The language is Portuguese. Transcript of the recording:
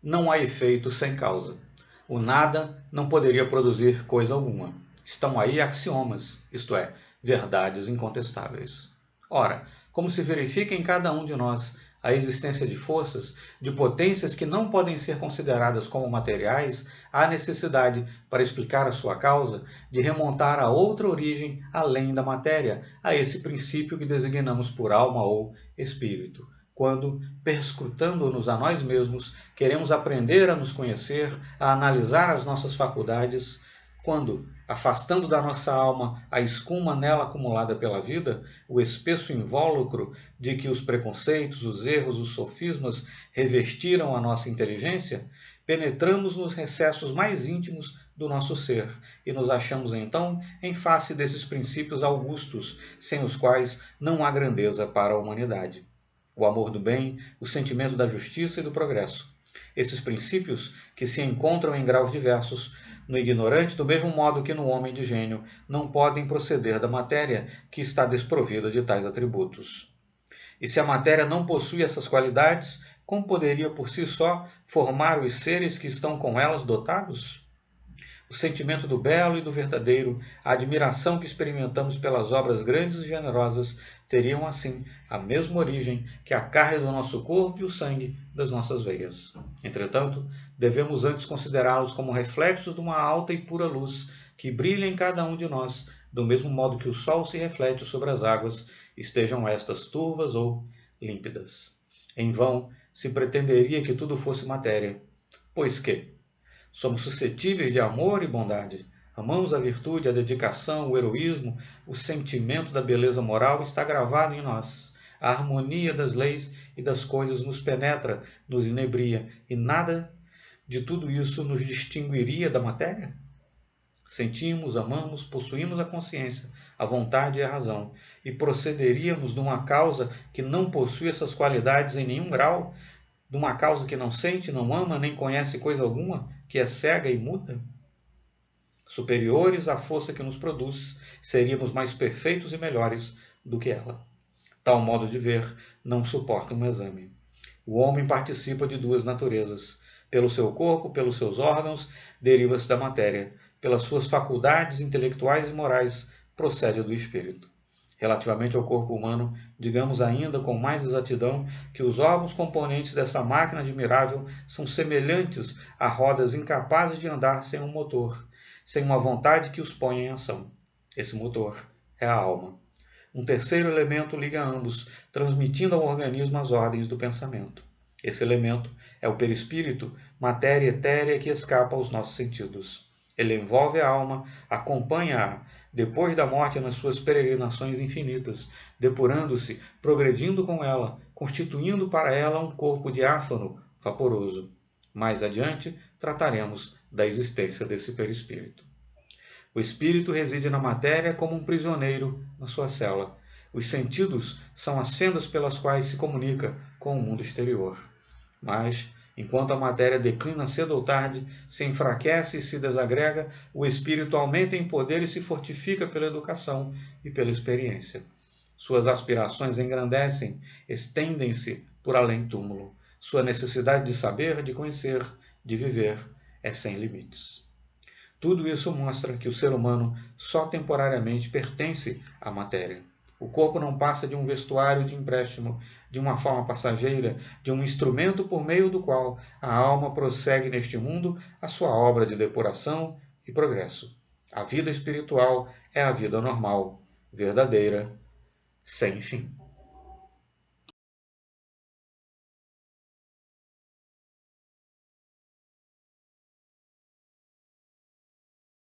Não há efeito sem causa. O nada não poderia produzir coisa alguma. Estão aí axiomas, isto é, verdades incontestáveis. Ora, como se verifica em cada um de nós a existência de forças, de potências que não podem ser consideradas como materiais, há necessidade, para explicar a sua causa, de remontar a outra origem além da matéria, a esse princípio que designamos por alma ou espírito. Quando, perscrutando-nos a nós mesmos, queremos aprender a nos conhecer, a analisar as nossas faculdades, quando, afastando da nossa alma a escuma nela acumulada pela vida, o espesso invólucro de que os preconceitos, os erros, os sofismas revestiram a nossa inteligência, penetramos nos recessos mais íntimos do nosso ser e nos achamos então em face desses princípios augustos, sem os quais não há grandeza para a humanidade. O amor do bem, o sentimento da justiça e do progresso. Esses princípios, que se encontram em graus diversos, no ignorante, do mesmo modo que no homem de gênio, não podem proceder da matéria, que está desprovida de tais atributos. E se a matéria não possui essas qualidades, como poderia por si só formar os seres que estão com elas dotados? O sentimento do belo e do verdadeiro, a admiração que experimentamos pelas obras grandes e generosas, teriam assim a mesma origem que a carne do nosso corpo e o sangue das nossas veias. Entretanto, devemos antes considerá-los como reflexos de uma alta e pura luz que brilha em cada um de nós, do mesmo modo que o sol se reflete sobre as águas, estejam estas turvas ou límpidas. Em vão se pretenderia que tudo fosse matéria, pois que somos suscetíveis de amor e bondade. Amamos a virtude, a dedicação, o heroísmo, o sentimento da beleza moral está gravado em nós. A harmonia das leis e das coisas nos penetra, nos inebria, e nada de tudo isso nos distinguiria da matéria? Sentimos, amamos, possuímos a consciência, a vontade e a razão, e procederíamos de uma causa que não possui essas qualidades em nenhum grau, de uma causa que não sente, não ama, nem conhece coisa alguma, que é cega e muda? Superiores à força que nos produz, seríamos mais perfeitos e melhores do que ela. Tal modo de ver não suporta um exame. O homem participa de duas naturezas. Pelo seu corpo, pelos seus órgãos, deriva-se da matéria. Pelas suas faculdades intelectuais e morais, procede do espírito. Relativamente ao corpo humano, digamos ainda com mais exatidão que os órgãos componentes dessa máquina admirável são semelhantes a rodas incapazes de andar sem um motor, sem uma vontade que os ponha em ação. Esse motor é a alma. Um terceiro elemento liga ambos, transmitindo ao organismo as ordens do pensamento. Esse elemento é o perispírito, matéria etérea que escapa aos nossos sentidos. Ele envolve a alma, acompanha-a, depois da morte nas suas peregrinações infinitas, depurando-se, progredindo com ela, constituindo para ela um corpo diáfano, vaporoso. Mais adiante, trataremos da existência desse perispírito. O espírito reside na matéria como um prisioneiro na sua cela. Os sentidos são as fendas pelas quais se comunica com o mundo exterior. Mas, enquanto a matéria declina cedo ou tarde, se enfraquece e se desagrega, o espírito aumenta em poder e se fortifica pela educação e pela experiência. Suas aspirações engrandecem, estendem-se por além túmulo. Sua necessidade de saber, de conhecer, de viver é sem limites. Tudo isso mostra que o ser humano só temporariamente pertence à matéria. O corpo não passa de um vestuário de empréstimo, de uma forma passageira, de um instrumento por meio do qual a alma prossegue neste mundo a sua obra de depuração e progresso. A vida espiritual é a vida normal, verdadeira, sem fim.